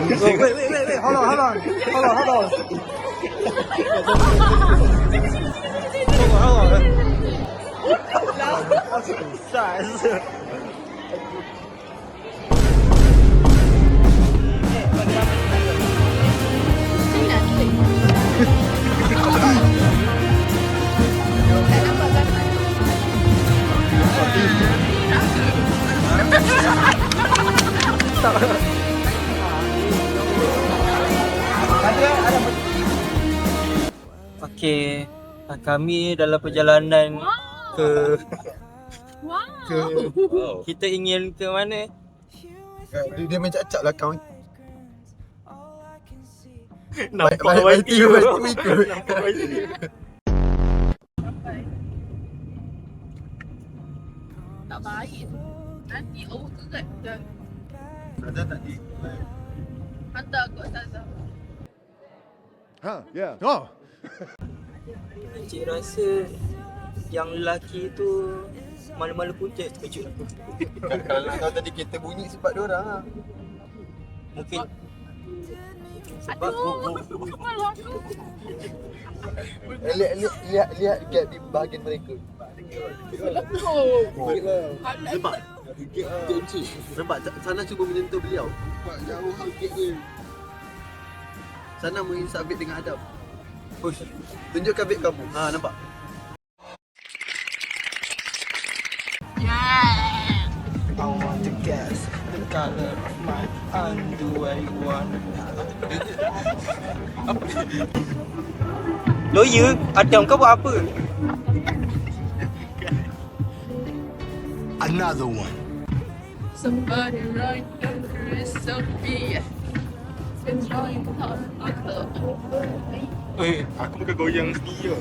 Wait. Hold on. Hold on. Size. Okey, kami dalam perjalanan ke kita ingin ke mana? Dia main cacap lah kawan. Nampak YT ikut. Tak baik. Nanti awak kerat dan Ada tak di? hantar aku Azazah. Encik rasa yang lelaki tu malu-malu punca terkejut. Kalau nak tahu tadi kereta bunyi sebab dia orang lah. Mungkin Aduh, malu aku. Lihat gap di bahagian mereka. Nampak? Nampak sana cuba menyentuh beliau. Nampak jauh gap dia. Sana mengisap vape dengan Adam. Push. Tunjukkan vape kamu. Nampak? Yeah. I want to guess the color of my underwear you want. Lawyer, Adam kau buat apa? Another one. Somebody write the recipe. Enjoying hot. Aku bukan goyang dia.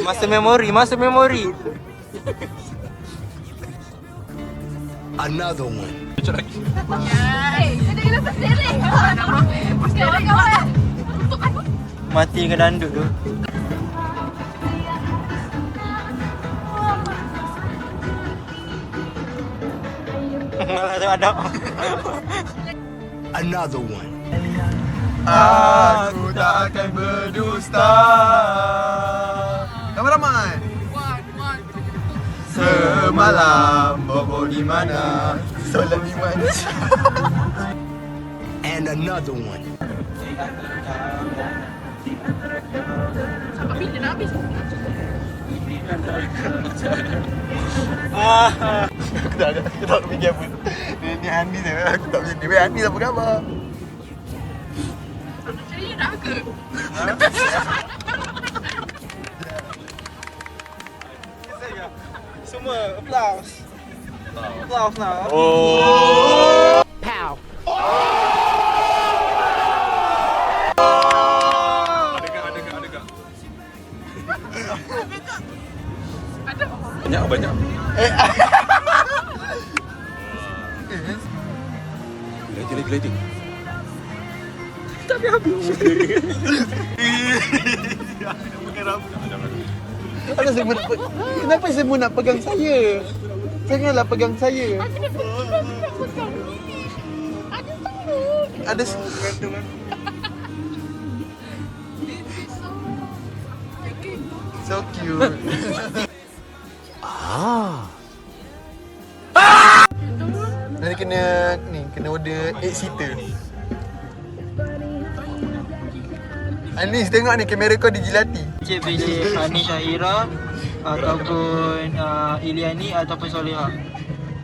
Masa memori. Another one. Hey, kita kena berseling. Kawan-kawan. Mati dengan dandut tu. Malah tu ada. Another one. Aku tak akan berdusta. Ramai-ramai. One. Semalam bobo di mana? Solat di mana? And another one. Sampai bila nak habis? Aku tak fikir pun. Ni Andi saya. Aku tak fikir. Weh Andi apa khabar? Saya dah ke? Semua applause. Applause now. Pow. Ada. Banyak. Lighting. Ada semua nak kenapa semua nak pegang saya? Janganlah pegang saya. Ada so cute. Nanti kena order 8 seater. Anis tengok ni kamera kau dijilati. Cik pilih Ani Syahira ataupun Iliani ataupun Soleha.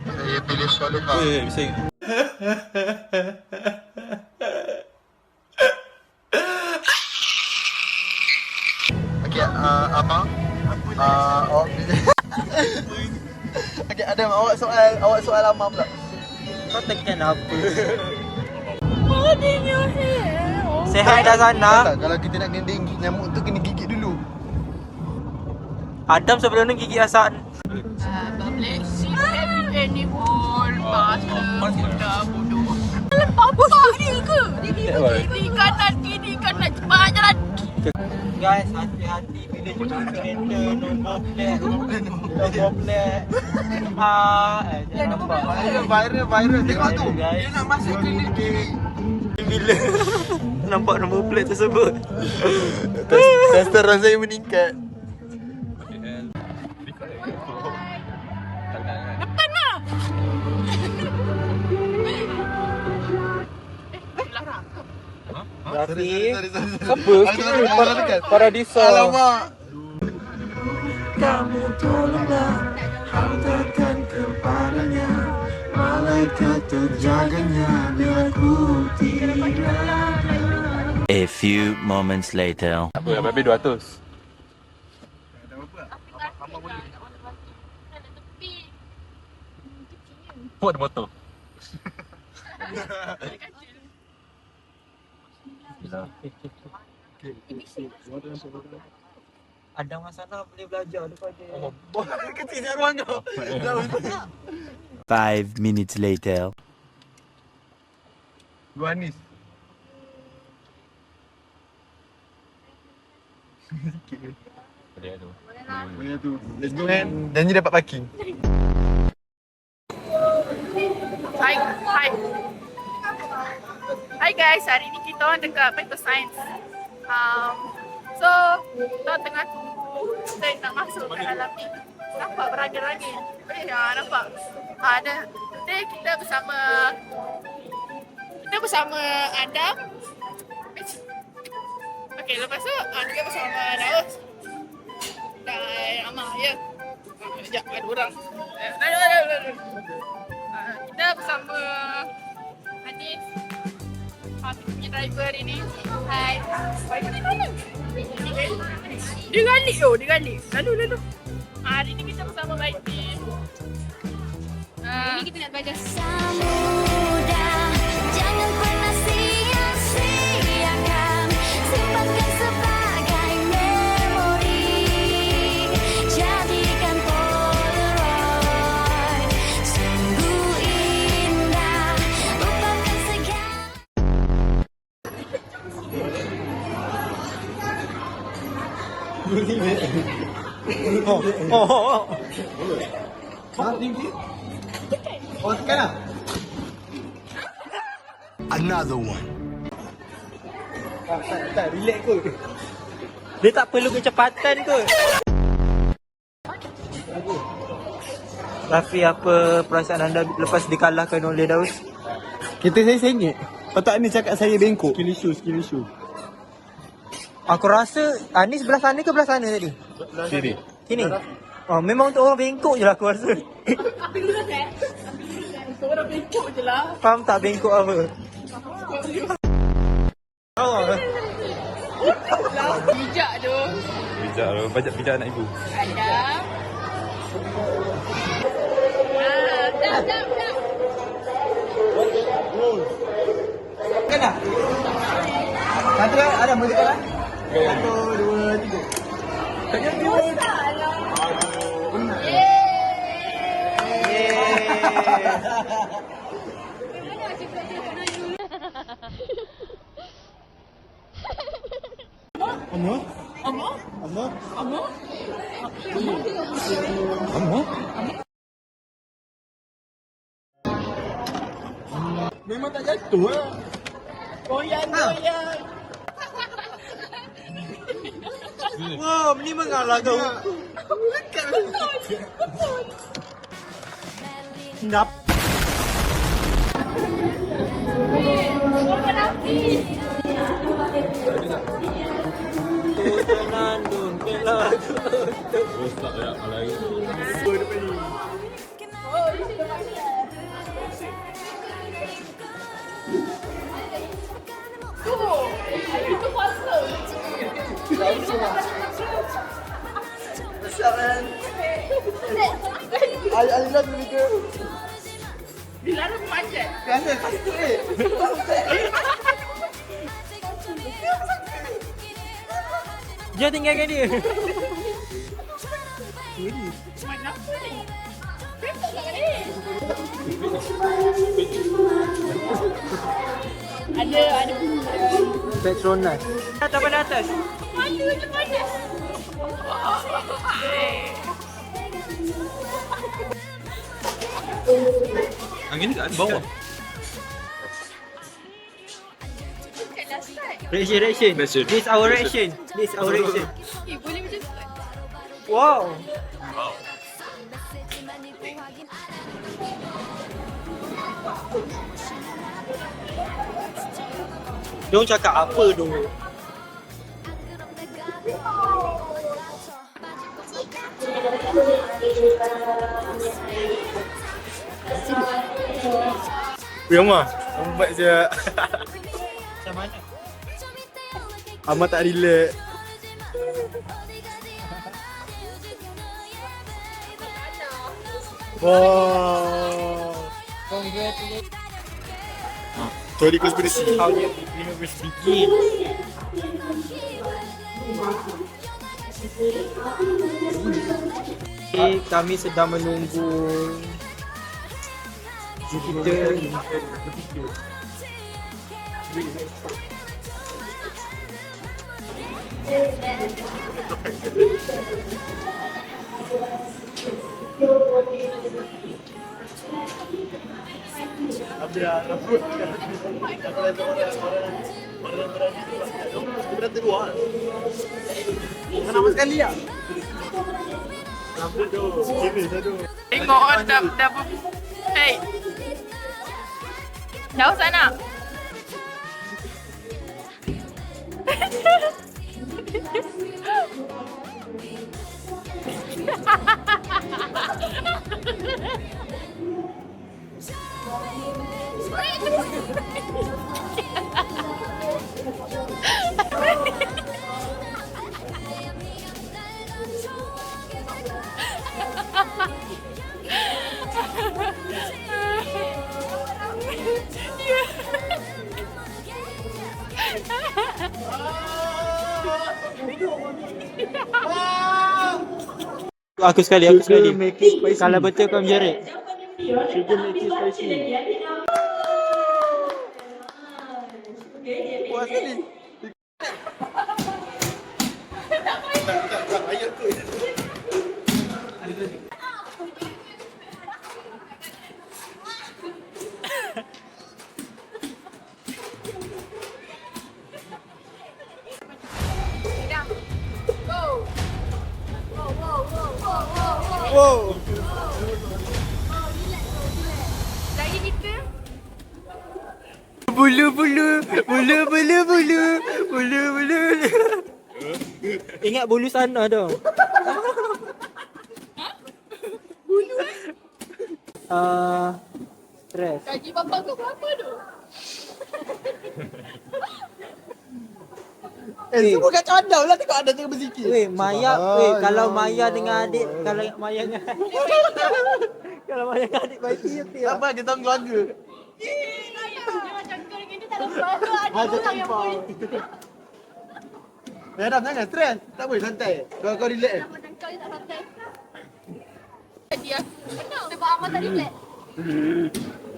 Saya pilih Soleha. Bisa. Okey, abang. Awak pilih. Okey, Adam, awak soal lama pula. Kau tekan apa? What in your hair? Sehat dah sana. Tak, kalau kita nak kena nyamuk tu kena gigit dulu. Adam sebelum ni gigi Hasan. Blessing anyone Buddha bodoh. Bapak dia ke? Kiri kanan cepat jalan. Guys, hati-hati bila jemput kereta. Nombor plat. Nombor plat. Nampak. Viral. Tengok tu. Guys. Dia nak masuk klinik. Bila nampak nombor plat tersebut. Testosteron saya meningkat. Rafi. Apa? Paradisa. Alamak. Kamu tolonglah hantarkan kepadanya malaikat terjaganya bila ku tiada. A few moments later. Apa, habis 200. Buat motor. Ada masalah boleh belajar daripada Kecil dia ruang kau. 5 minutes later. Gua Anis. Boleh tu. Let's go man. Janji dapat parking. Hi guys, hari ni kita orang dekat Petrol Science. So, kita tengah tunggu kita nak masuk ke dalam ni. Nampak berangin-rangin. Nampak. Today kita bersama Adam. Okay, lepas tu kita bersama Daus dan Amah, ya. Sekejap, ada orang. Kita bersama Anis, kita punya driver hari ni. Hai. Dia galik. Lalu. Hari ni kita bersama baik team. Ini kita nak belajar. Samudra, jangan pernah sia-siakan, simpankan sebagai memori, jadikan Polaroid, sungguh indah, lupakan segala. Oh, tekan lah. Another one. Tak, relax kot. dia tak perlu kecepatan kot. Rafi, apa perasaan anda lepas dikalahkan oleh Daus? Kita saya sengit. Patut Anis cakap saya bengkok. Skill issue. Aku rasa Anis belah sana ke belah sana tadi? Sini. Oh, memang untuk orang bengkok je lah aku rasa. Orang bengkok je lah. Faham tak bengkok apa? Bijak tu. Bijak anak ibu. Adam. Dah. Tekan lah. Satu ada boleh tekan lah. 1, 2, 3. Tekan 2. Memang tak jatuh lah. Goyang. Wow, ni mengalah kau. Nap. Itu pasal. Besar kan? I love you girl. Dilarang macet. Biasa pasti Dia tinggalkan dia. Main apa ni? Bengkok kat ni. Ada. Petronas. Atas pada atas. Mana Macam mana? Angin kat bawah. Reaction. This our reaction. Boleh macam tu. Wow. Diorang cakap apa tu? Ramah. Lambat je. Macam mana? Amat tak relax. Wow. Congratulations. Story konspirasi. How the universe begin. Kami sedang menunggu Jupiter. Berarti dua. Kenapa sekali ya? Tengok orang dah Hey. Jauh sana. Aku sekali. Kalau betul kau menjerit. Sugar make it spicy. Puas sekali. Tak, ayat tu. Wow. Lagi kita. Bulu. Ingat bulu sana tu. Bulu. Stres. Gaji bapak kau berapa tu? Semua kat cadau lah tengok ada tengah berzikir. Weh, Maya, kalau Maya dengan adik, kalau Maya dengan adik. Kalau Maya dengan adik baik hati lah. Apa kita keluarga? Macam kau ni tak lepas tu ada orang yang boleh. Adam jangan stres. Tak boleh santai. Kau relax. Macam kau ni tak santai. Dia. Benar. Sebab Ahmad tak relax.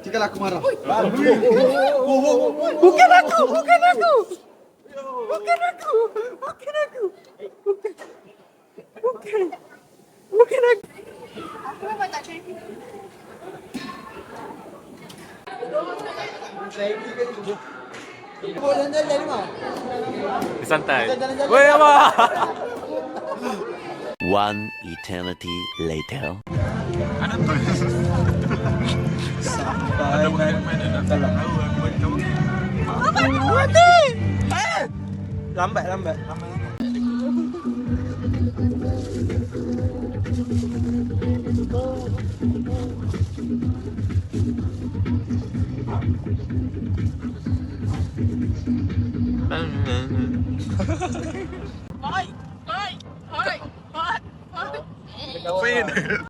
Jika aku marah. Bukan aku. Aku memang tak cari. Jalan-jalan mah. Santai. Woi, apa? One eternity later. Lambat.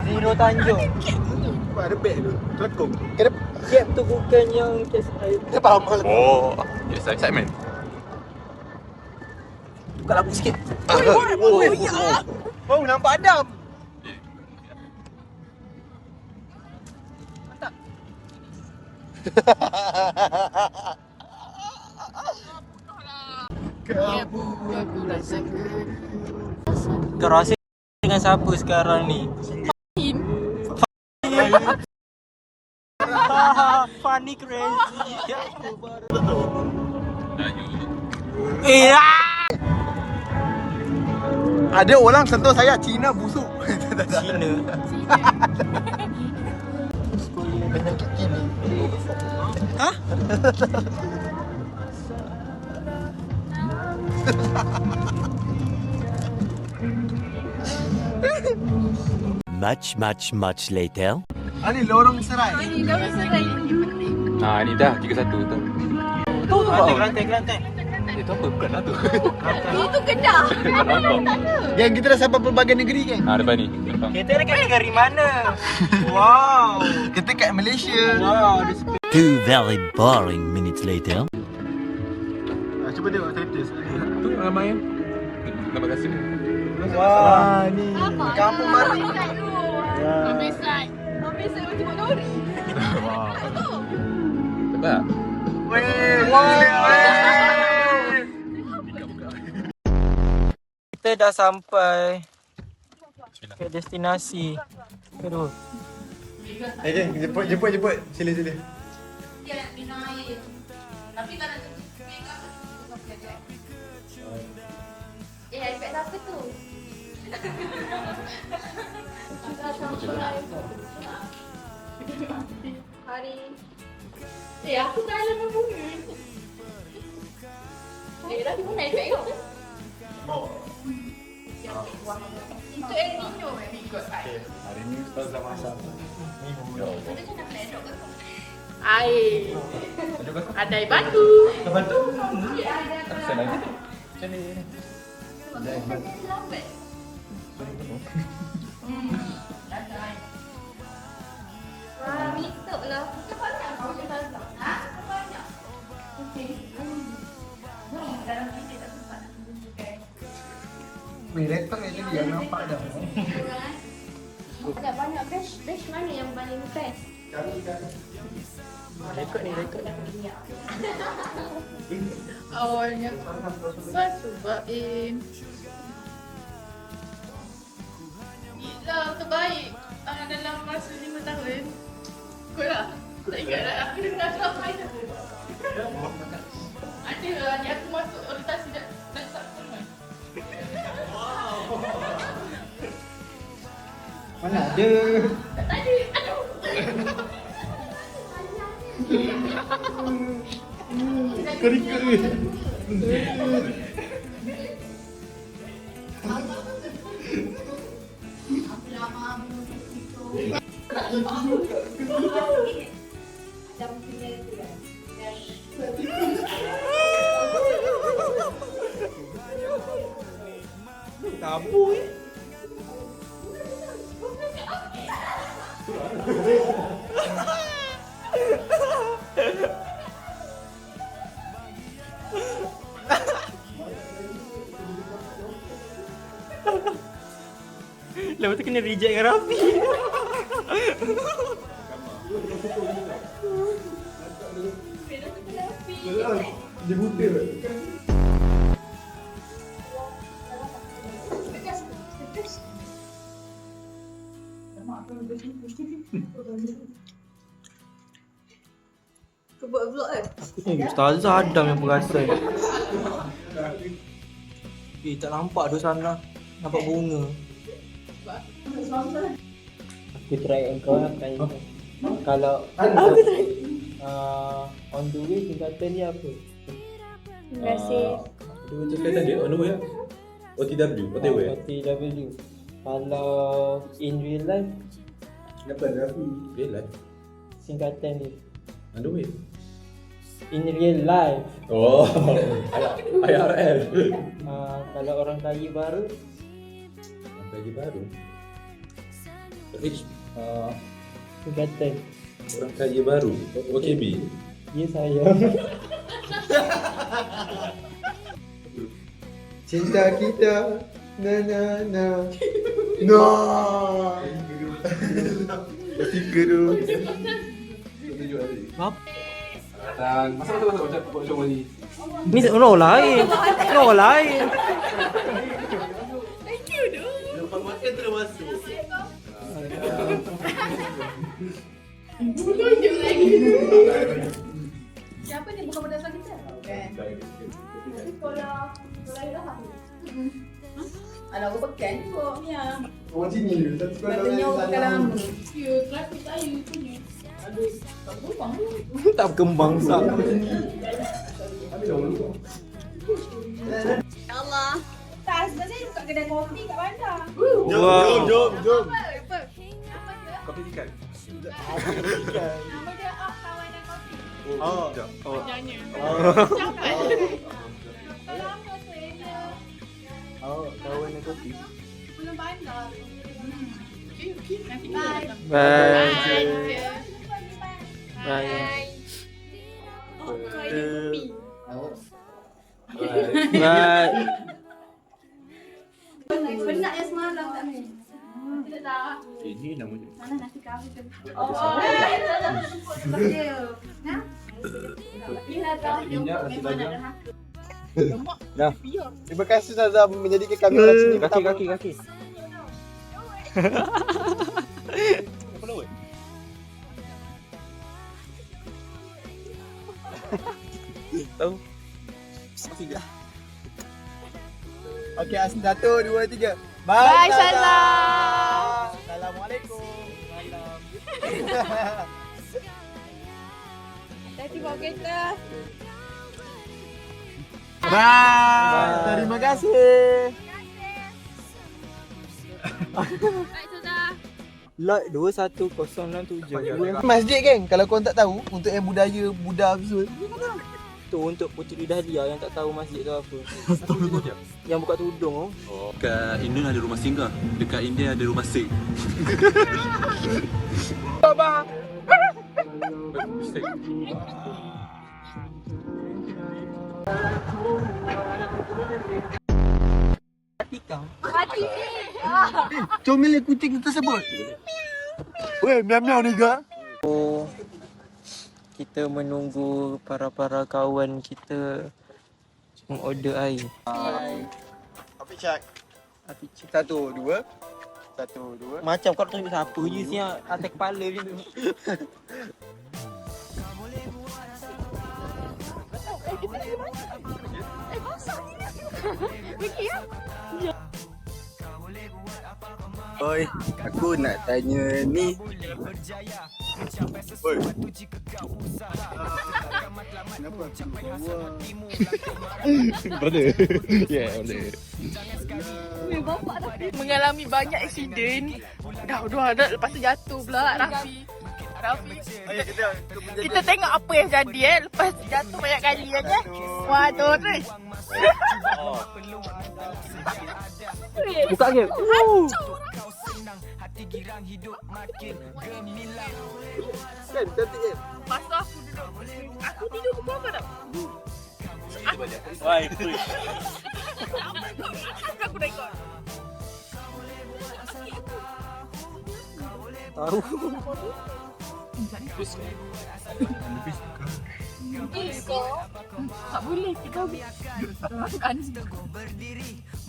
Zero Tanjung. Apa ada beg tu? Telekung. Gap tu bukan yang Dia faham lah. Oh, yes, excitement. buka lampu sikit. Oh, nampak Adam. Kau rasa dengan siapa sekarang ni? Funny crazy. Ada orang sentuh saya Cina busuk. Cina. Hah? Much later. Ani lorong serai. Nah, ni dah 3-1 tu. Kelantan. Itu apa? Bukan lah tu. Itu Kedah. Yang kita dah sampai pelbagai negeri kan? Depan ni. Depan. Kita dekat negara mana? Wow. Kita kat Malaysia. Wow. 2 very boring minutes later. Cuba tengok status. Tu ramai yang. Nama kasih. Wah, ni. Kampung baru. Ambil side macam Nori. Wah. Sebab. Kita dah sampai ke destinasi. Terus. Jemput. Sila. Tapi tak nak iPad siapa tu? Hari aku tak ada bunga. Lagi mana iPad kau? Itu El Nino ikut saya. Hari ni Ustaz dah masak. Air. Ada air batu. Batu. Asal lagi tu. Macam ni. Lambat. Wah, mituk lah. Kita banyak kau cakap. Ha? Banyak. Okey. Dalam kita tak sempat. Rekod ni dia nampak dah. Ada banyak batch mana yang paling best? Rekod ni. Awalnya cobain. Gila, terbaik dalam masa 5 tahun. Kau lah, tak ingat dah aku dengar ramai dah. Ada lah, ni aku masuk orientasi dan subsemen. Mana ada? Tadi, aduh. Kerika ni. Tabu ni. Lepas tu kena reject dengan Rafi. Dia butir. Kau buat vlog kan? Ustazah Adam yang perasan. Tak nampak tu sana. Nampak bunga. Aku try engkau lah tanya. Kalau aku try. On the way tingkatan dia apa? Terima kasih. Dia cakap tadi on the way. OTW. OTW. Kalau in real life Real life. singkatan ni. On the way. In real life. Oh. IRL. Kalau orang kaya baru Lagi baru. singkatan. Orang kaya baru. OKB. Ya saya. Cinta kita. No. Tiga tu. Dan masuk macam ni. Ni orang lain. Orang lain. Lepas makan terus masuk. Siapa ni bukan berdasar kita? Sekolah dah. Ada orang pekan kok ni ah. Orang sini je. Katanya orang pekan lama. Ya, kelas saya punya. Aduh, tak berubah. Tak berkembang sah. Ya Allah. Tak, sebenarnya buka kedai kopi kat bandar. Jom. Apa? Kopi ikan. Nama dia Kawanan Kopi. Oh. Panjangnya. Jangan. Lama saya. Oh, kawan dengan kopi. Belum bandar. Okey. Nanti kita datang. Bye. Bye. Bye. Oh, kopi. Bye. Penat yang semalam tak ni. Tidak tahu. Ini namanya. Mana nasi kambing tu? Oh, dia. Nah. Lihat tahu. Minyak, nasi Memang dagang. ada hak. Dah. Terima kasih Zaza menjadikan kami orang sini Kaki. Apa lawan? Tahu. Okey, 1, 2, 3. Bye, Zaza. Assalamualaikum. Hati bawa kereta. Bye. Terima kasih. Baik, Zaza. Lot 21067. Masjid geng, kalau korang tak tahu, untuk yang budaya Buddha visual. Tu untuk Puteri Dahlia yang tak tahu masjid tu apa. Yang buka tudung tu. Oh. Dekat Indon ada rumah singgah. Dekat India ada rumah sing. Hati ni. Comel kucing tersebut. Weh, miau-miau ni ga. Kita menunggu para kawan kita mengorder air. Api cak. 1, 2. 1, 2. Macam kau tunjuk siapa je siap atas kepala je tu. Oi, aku nak tanya ni. Oi. Kenapa aku bawa? Boleh. Ya, boleh. Mengalami banyak aksiden. Dah lepas tu jatuh pula Rafi. Kita tengok apa yang jadi lepas jatuh banyak kali kan eh. Wah, terus. Buka ke? Kan cantik kan? Masa aku duduk. Aku tidur pukul apa tak? Why? Aku rekod. Tahu. Tak boleh kita makan.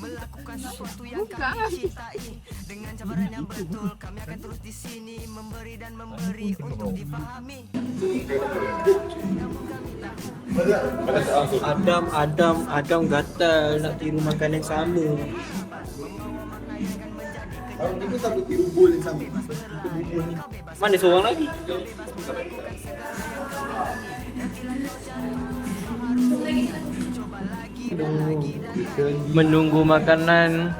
Melakukan sesuatu yang kami cintai dengan cabaran yang betul, kami akan terus di sini memberi dan memberi untuk difahami. Adam gatal nak tiru makanan sama. Orang ni pun sampai tiru bowl yang sama. Mana seorang lagi? Menunggu makanan.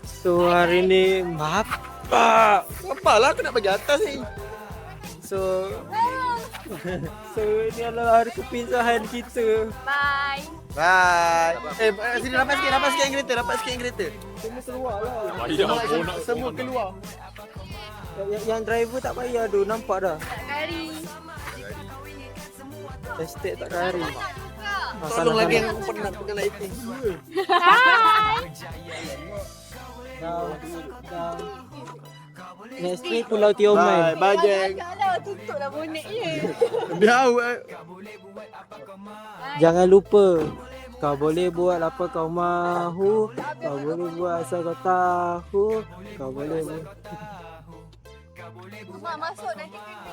So hari ni apa? Apalah aku nak bagi atas ni. So ini adalah hari kepisahan kita. Bye. Bye. Sini rapat sikit yang kereta, Semua keluar lah. Semua keluar. Yang driver tak payah tu, nampak dah. Kari. Hashtag tak kari. Tolong lagi yang pernah pegang lighting. Next week Pulau Tioman. Bye, jeng. tutuplah boneknya. Dia Jangan lupa, kau boleh buat apa kau mahu, kau boleh buat asal kau tahu, kau boleh buat. Mak masuk nanti kena.